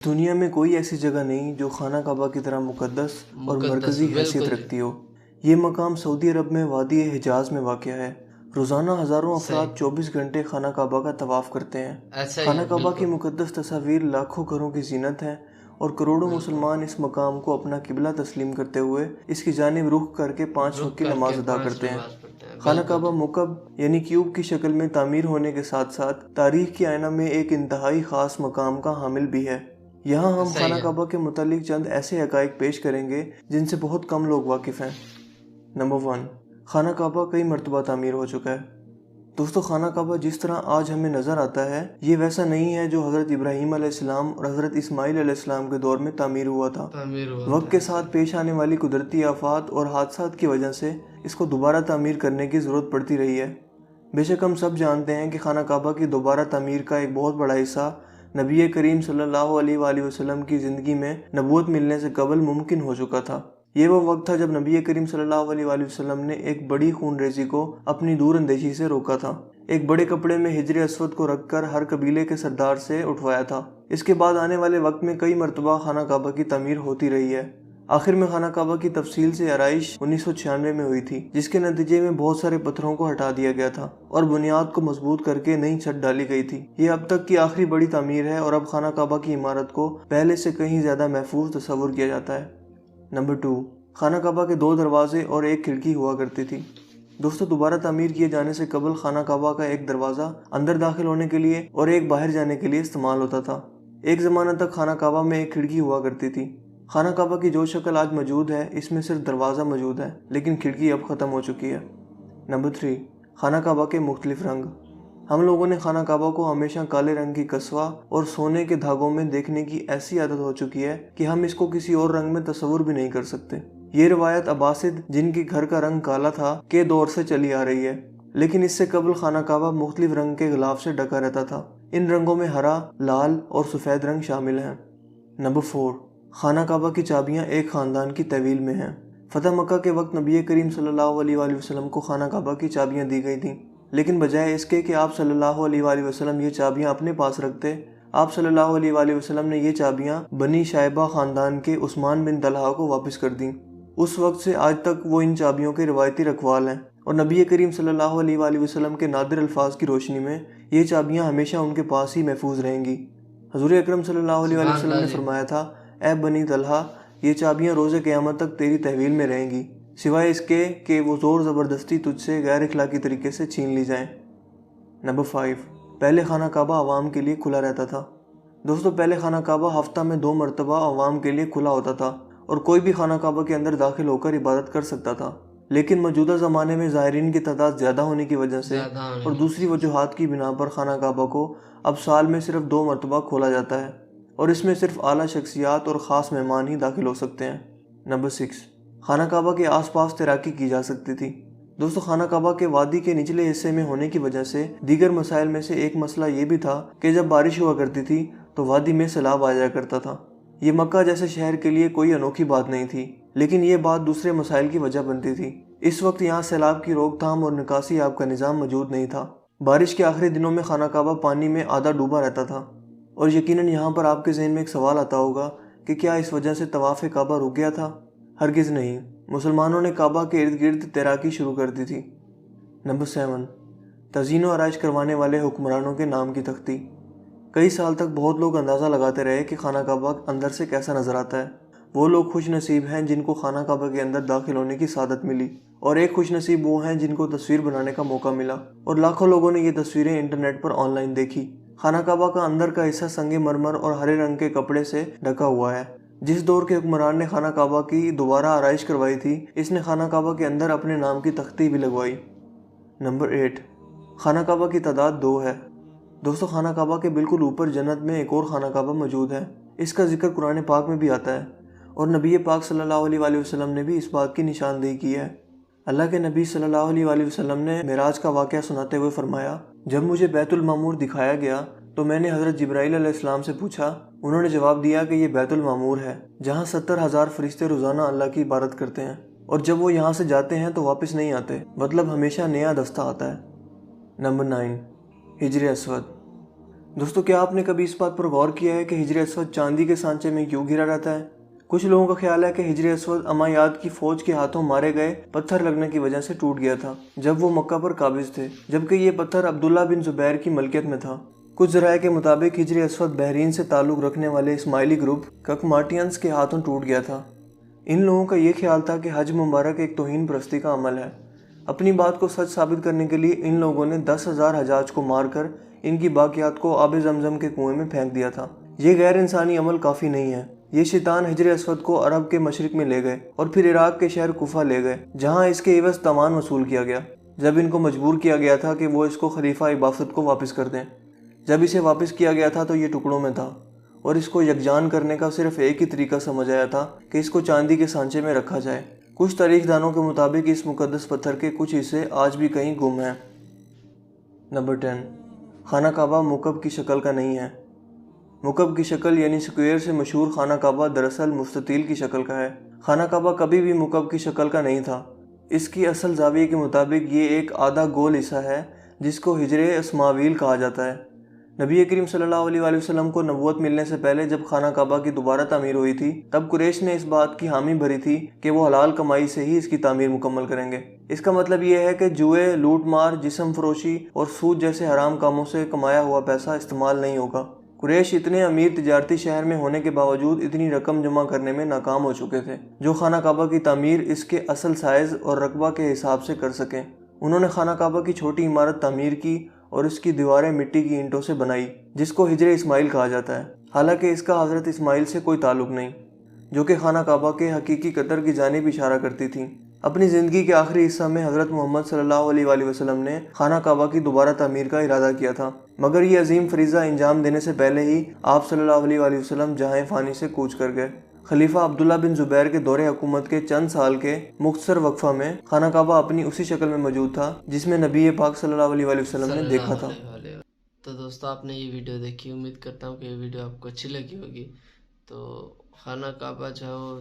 دنیا میں کوئی ایسی جگہ نہیں جو خانہ کعبہ کی طرح مقدس اور مرکزی حیثیت رکھتی ہو۔ یہ مقام سعودی عرب میں وادی حجاز میں واقع ہے۔ روزانہ ہزاروں افراد 24 گھنٹے خانہ کعبہ کا طواف کرتے ہیں۔ خانہ کعبہ کی مقدس تصاویر لاکھوں گھروں کی زینت ہیں اور کروڑوں مسلمان اس مقام کو اپنا قبلہ تسلیم کرتے ہوئے اس کی جانب رخ کر کے 5 وقت کی نماز ادا کرتے ہیں۔ خانہ کعبہ مکعب یعنی کیوب کی شکل میں تعمیر ہونے کے ساتھ ساتھ تاریخ کے آئینہ میں ایک انتہائی خاص مقام کا حامل بھی ہے۔ یہاں ہم خانہ کعبہ کے متعلق چند ایسے حقائق پیش کریں گے جن سے بہت کم لوگ واقف ہیں۔ نمبر 1، خانہ کعبہ کئی مرتبہ تعمیر ہو چکا ہے۔ دوستو، خانہ کعبہ جس طرح آج ہمیں نظر آتا ہے یہ ویسا نہیں ہے جو حضرت ابراہیم علیہ السلام اور حضرت اسماعیل علیہ السلام کے دور میں تعمیر ہوا تھا۔ وقت کے ساتھ پیش آنے والی قدرتی آفات اور حادثات کی وجہ سے اس کو دوبارہ تعمیر کرنے کی ضرورت پڑتی رہی ہے۔ بے شک ہم سب جانتے ہیں کہ خانہ کعبہ کی دوبارہ تعمیر کا ایک بہت بڑا حصہ نبی کریم صلی اللہ علیہ وآلہ وسلم کی زندگی میں نبوت ملنے سے قبل ممکن ہو چکا تھا۔ یہ وہ وقت تھا جب نبی کریم صلی اللہ علیہ وآلہ وسلم نے ایک بڑی خون ریزی کو اپنی دور اندیشی سے روکا تھا۔ ایک بڑے کپڑے میں حجر اسود کو رکھ کر ہر قبیلے کے سردار سے اٹھوایا تھا۔ اس کے بعد آنے والے وقت میں کئی مرتبہ خانہ کعبہ کی تعمیر ہوتی رہی ہے۔ آخر میں خانہ کعبہ کی تفصیل سے آرائش 1996 میں ہوئی تھی، جس کے نتیجے میں بہت سارے پتھروں کو ہٹا دیا گیا تھا اور بنیاد کو مضبوط کر کے نئی چھت ڈالی گئی تھی۔ یہ اب تک کی آخری بڑی تعمیر ہے اور اب خانہ کعبہ کی عمارت کو پہلے سے کہیں زیادہ محفوظ تصور کیا جاتا ہے۔ نمبر 2، خانہ کعبہ کے 2 دروازے اور ایک کھڑکی ہوا کرتی تھی۔ دوستو، دوبارہ تعمیر کیے جانے سے قبل خانہ کعبہ کا ایک دروازہ اندر داخل ہونے کے لیے اور ایک باہر جانے کے لیے استعمال ہوتا تھا۔ ایک زمانہ تک خانہ کعبہ میں ایک کھڑکی ہوا کرتی تھی۔ خانہ کعبہ کی جو شکل آج موجود ہے اس میں صرف دروازہ موجود ہے، لیکن کھڑکی اب ختم ہو چکی ہے۔ نمبر 3، خانہ کعبہ کے مختلف رنگ۔ ہم لوگوں نے خانہ کعبہ کو ہمیشہ کالے رنگ کی کسوہ اور سونے کے دھاگوں میں دیکھنے کی ایسی عادت ہو چکی ہے کہ ہم اس کو کسی اور رنگ میں تصور بھی نہیں کر سکتے۔ یہ روایت عباسد، جن کے گھر کا رنگ کالا تھا، کے دور سے چلی آ رہی ہے، لیکن اس سے قبل خانہ کعبہ مختلف رنگ کے غلاف سے ڈھکا رہتا تھا۔ ان رنگوں میں ہرا، لال اور سفید رنگ شامل ہیں۔ نمبر 4، خانہ کعبہ کی چابیاں ایک خاندان کی تحویل میں ہیں۔ فتح مکہ کے وقت نبی کریم صلی اللہ علیہ وآلہ وسلم کو خانہ کعبہ کی چابیاں دی گئی تھیں، لیکن بجائے اس کے کہ آپ صلی اللہ علیہ وآلہ وسلم یہ چابیاں اپنے پاس رکھتے، آپ صلی اللہ علیہ وآلہ وسلم نے یہ چابیاں بنی شائبہ خاندان کے عثمان بن طلحہ کو واپس کر دیں۔ اس وقت سے آج تک وہ ان چابیوں کے روایتی رکھوال ہیں اور نبی کریم صلی اللہ علیہ وآلہ وسلم کے نادر الفاظ کی روشنی میں یہ چابیاں ہمیشہ ان کے پاس ہی محفوظ رہیں گی۔ حضور اکرم صلی اللہ علیہ وآلہ وسلم نے فرمایا تھا، اے بنی طلحہ، یہ چابیاں روز قیامت تک تیری تحویل میں رہیں گی، سوائے اس کے کہ وہ زور زبردستی تجھ سے غیر اخلاقی طریقے سے چھین لی جائیں۔ نمبر 5، پہلے خانہ کعبہ عوام کے لیے کھلا رہتا تھا۔ دوستو، پہلے خانہ کعبہ ہفتہ میں 2 مرتبہ عوام کے لیے کھلا ہوتا تھا اور کوئی بھی خانہ کعبہ کے اندر داخل ہو کر عبادت کر سکتا تھا، لیکن موجودہ زمانے میں زائرین کی تعداد زیادہ ہونے کی وجہ سے اور دوسری وجوہات کی بنا پر خانہ کعبہ کو اب سال میں صرف 2 مرتبہ کھولا جاتا ہے اور اس میں صرف اعلیٰ شخصیات اور خاص مہمان ہی داخل ہو سکتے ہیں۔ نمبر 6، خانہ کعبہ کے آس پاس تیراکی کی جا سکتی تھی۔ دوستو، خانہ کعبہ کے وادی کے نچلے حصے میں ہونے کی وجہ سے دیگر مسائل میں سے ایک مسئلہ یہ بھی تھا کہ جب بارش ہوا کرتی تھی تو وادی میں سیلاب آ جایا کرتا تھا۔ یہ مکہ جیسے شہر کے لیے کوئی انوکھی بات نہیں تھی، لیکن یہ بات دوسرے مسائل کی وجہ بنتی تھی۔ اس وقت یہاں سیلاب کی روک تھام اور نکاسی آب کا نظام موجود نہیں تھا۔ بارش کے آخری دنوں میں خانہ کعبہ پانی میں آدھا ڈوبا رہتا تھا اور یقیناً یہاں پر آپ کے ذہن میں ایک سوال آتا ہوگا کہ کیا اس وجہ سے طواف کعبہ رک گیا تھا؟ ہرگز نہیں، مسلمانوں نے کعبہ کے ارد گرد تیراکی شروع کر دی تھی۔ نمبر 7، تزئین و آرائش کروانے والے حکمرانوں کے نام کی تختی۔ کئی سال تک بہت لوگ اندازہ لگاتے رہے کہ خانہ کعبہ اندر سے کیسا نظر آتا ہے۔ وہ لوگ خوش نصیب ہیں جن کو خانہ کعبہ کے اندر داخل ہونے کی سعادت ملی، اور ایک خوش نصیب وہ ہیں جن کو تصویر بنانے کا موقع ملا، اور لاکھوں لوگوں نے یہ تصویریں انٹرنیٹ پر آن لائن دیکھی۔ خانہ کعبہ کا اندر کا حصہ سنگ مرمر اور ہرے رنگ کے کپڑے سے ڈھکا ہوا ہے۔ جس دور کے حکمران نے خانہ کعبہ کی دوبارہ آرائش کروائی تھی، اس نے خانہ کعبہ کے اندر اپنے نام کی تختی بھی لگوائی۔ نمبر 8، خانہ کعبہ کی تعداد 2 ہے۔ دوستو، خانہ کعبہ کے بالکل اوپر جنت میں ایک اور خانہ کعبہ موجود ہے۔ اس کا ذکر قرآن پاک میں بھی آتا ہے اور نبی پاک صلی اللہ علیہ وآلہ وسلم نے بھی اس بات کی نشاندہی کی ہے۔ اللہ کے نبی صلی اللہ علیہ وآلہ وسلم نے معراج کا واقعہ سناتے ہوئے فرمایا، جب مجھے بیت المعمور دکھایا گیا تو میں نے حضرت جبرائیل علیہ السلام سے پوچھا۔ انہوں نے جواب دیا کہ یہ بیت المعمور ہے، جہاں 70,000 فرشتے روزانہ اللہ کی عبادت کرتے ہیں، اور جب وہ یہاں سے جاتے ہیں تو واپس نہیں آتے، مطلب ہمیشہ نیا دستہ آتا ہے۔ نمبر 9، حجر اسود۔ دوستو کیا آپ نے کبھی اس بات پر غور کیا ہے کہ حجر اسود چاندی کے سانچے میں کیوں گھرا رہتا ہے؟ کچھ لوگوں کا خیال ہے کہ حجر اسود امویاد کی فوج کے ہاتھوں مارے گئے پتھر لگنے کی وجہ سے ٹوٹ گیا تھا جب وہ مکہ پر قابض تھے، جبکہ یہ پتھر عبداللہ بن زبیر کی ملکیت میں تھا۔ کچھ ذرائع کے مطابق حجر اسود بحرین سے تعلق رکھنے والے اسماعیلی گروپ ککماٹینز کے ہاتھوں ٹوٹ گیا تھا۔ ان لوگوں کا یہ خیال تھا کہ حج مبارک ایک توہین پرستی کا عمل ہے۔ اپنی بات کو سچ ثابت کرنے کے لیے ان لوگوں نے 10,000 حجاج کو مار کر ان کی باقیات کو آب زمزم کے کنویں میں پھینک دیا تھا۔ یہ غیر انسانی عمل کافی نہیں ہے۔ یہ شیطان حجر اسود کو عرب کے مشرق میں لے گئے اور پھر عراق کے شہر کوفہ لے گئے، جہاں اس کے عوض تاوان وصول کیا گیا۔ جب ان کو مجبور کیا گیا تھا کہ وہ اس کو خلیفہ عباسط کو واپس کر دیں، جب اسے واپس کیا گیا تھا تو یہ ٹکڑوں میں تھا، اور اس کو یکجان کرنے کا صرف ایک ہی طریقہ سمجھ آیا تھا کہ اس کو چاندی کے سانچے میں رکھا جائے۔ کچھ تاریخ دانوں کے مطابق اس مقدس پتھر کے کچھ حصے آج بھی کہیں گم ہیں۔ نمبر 10، خانہ کعبہ مکعب کی شکل کا نہیں ہے۔ مکعب کی شکل یعنی سکوئر سے مشہور خانہ کعبہ دراصل مستطیل کی شکل کا ہے۔ خانہ کعبہ کبھی بھی مکعب کی شکل کا نہیں تھا۔ اس کی اصل زاویے کے مطابق یہ ایک آدھا گول حصہ ہے جس کو حجر اسماویل کہا جاتا ہے۔ نبی کریم صلی اللہ علیہ وآلہ وسلم کو نبوت ملنے سے پہلے جب خانہ کعبہ کی دوبارہ تعمیر ہوئی تھی، تب قریش نے اس بات کی حامی بھری تھی کہ وہ حلال کمائی سے ہی اس کی تعمیر مکمل کریں گے۔ اس کا مطلب یہ ہے کہ جوئے، لوٹ مار، جسم فروشی اور سود جیسے حرام کاموں سے کمایا ہوا پیسہ استعمال نہیں ہوگا۔ قریش اتنے امیر تجارتی شہر میں ہونے کے باوجود اتنی رقم جمع کرنے میں ناکام ہو چکے تھے جو خانہ کعبہ کی تعمیر اس کے اصل سائز اور رقبہ کے حساب سے کر سکیں۔ انہوں نے خانہ کعبہ کی چھوٹی عمارت تعمیر کی اور اس کی دیواریں مٹی کی اینٹوں سے بنائی، جس کو حجر اسماعیل کہا جاتا ہے، حالانکہ اس کا حضرت اسماعیل سے کوئی تعلق نہیں، جو کہ خانہ کعبہ کے حقیقی قطر کی جانب اشارہ کرتی تھیں۔ اپنی زندگی کے آخری حصہ میں حضرت محمد صلی اللہ علیہ وآلہ وسلم نے خانہ کعبہ کی دوبارہ تعمیر کا ارادہ کیا تھا، مگر یہ عظیم فریضہ انجام دینے سے پہلے ہی آپ صلی اللہ علیہ وآلہ وسلم جہاں فانی سے کوچ کر گئے۔ خلیفہ عبداللہ بن زبیر کے دور حکومت کے چند سال کے مختصر وقفہ میں خانہ کعبہ اپنی اسی شکل میں موجود تھا جس میں نبی پاک صلی اللہ علیہ وآلہ وسلم نے دیکھا تھا۔ تو دوستو آپ نے یہ ویڈیو دیکھی، امید کرتا ہوں کہ یہ ویڈیو آپ کو اچھی لگی ہوگی۔ تو خانہ کعبہ جو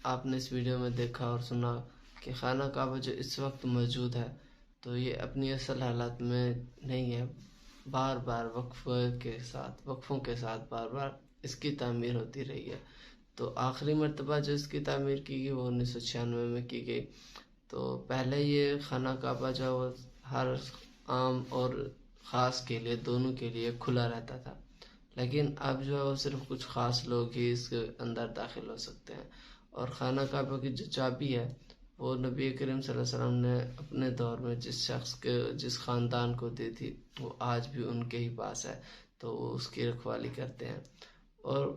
آپ نے اس ویڈیو میں دیکھا اور سنا کہ خانہ کعبہ جو اس وقت موجود ہے تو یہ اپنی اصل حالات میں نہیں ہے، بار بار وقفوں کے ساتھ بار بار اس کی تعمیر ہوتی رہی ہے۔ تو آخری مرتبہ جو اس کی تعمیر کی گئی وہ 1996 میں کی گئی۔ تو پہلے یہ خانہ کعبہ جو ہر عام اور خاص کے لیے، دونوں کے لیے کھلا رہتا تھا، لیکن اب جو ہے وہ صرف کچھ خاص لوگ ہی اس کے اندر داخل ہو سکتے ہیں۔ اور خانہ کعبہ کی جو چابی ہے وہ نبی کریم صلی اللہ علیہ وسلم نے اپنے دور میں جس خاندان کو دی تھی وہ آج بھی ان کے ہی پاس ہے، تو وہ اس کی رکھوالی کرتے ہیں۔ اور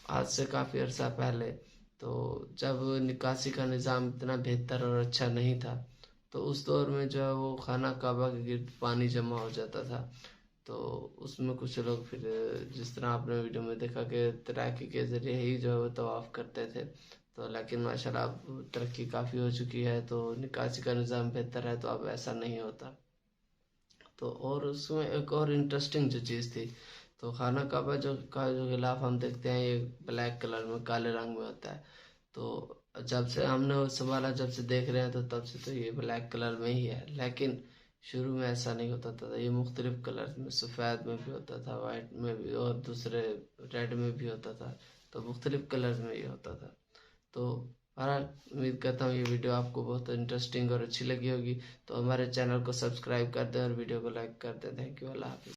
آج سے کافی عرصہ پہلے تو جب نکاسی کا نظام اتنا بہتر اور اچھا نہیں تھا تو اس دور میں جو ہے وہ خانہ کعبہ کے گرد پانی جمع ہو جاتا تھا، تو اس میں کچھ لوگ پھر جس طرح آپ نے ویڈیو میں دیکھا کہ تیراکی کے ذریعے ہی جو ہے وہ طواف کرتے تھے۔ تو لیکن ماشاءاللہ اب ترقی کافی ہو چکی ہے تو نکاسی کا نظام بہتر ہے تو اب ایسا نہیں ہوتا۔ تو اور اس میں ایک اور انٹرسٹنگ جو چیز تھی، تو خانہ کعبہ کا جو غلاف ہم دیکھتے ہیں یہ بلیک کلر میں، کالے رنگ میں ہوتا ہے۔ تو جب سے ہم نے سنبھالا، جب سے دیکھ رہے ہیں تو تب سے تو یہ بلیک کلر میں ہی ہے، لیکن شروع میں ایسا نہیں ہوتا تھا۔ یہ مختلف کلر میں، سفید میں بھی ہوتا تھا، وائٹ میں بھی، اور دوسرے ریڈ میں بھی ہوتا تھا، تو مختلف کلر میں یہ ہوتا تھا۔ تو بہرحال امید کرتا ہوں یہ ویڈیو آپ کو بہت انٹرسٹنگ اور اچھی لگی ہوگی، تو ہمارے چینل کو سبسکرائب کر دیں اور ویڈیو کو لائک کر دیں۔ تھینک یو، اللہ حافظ۔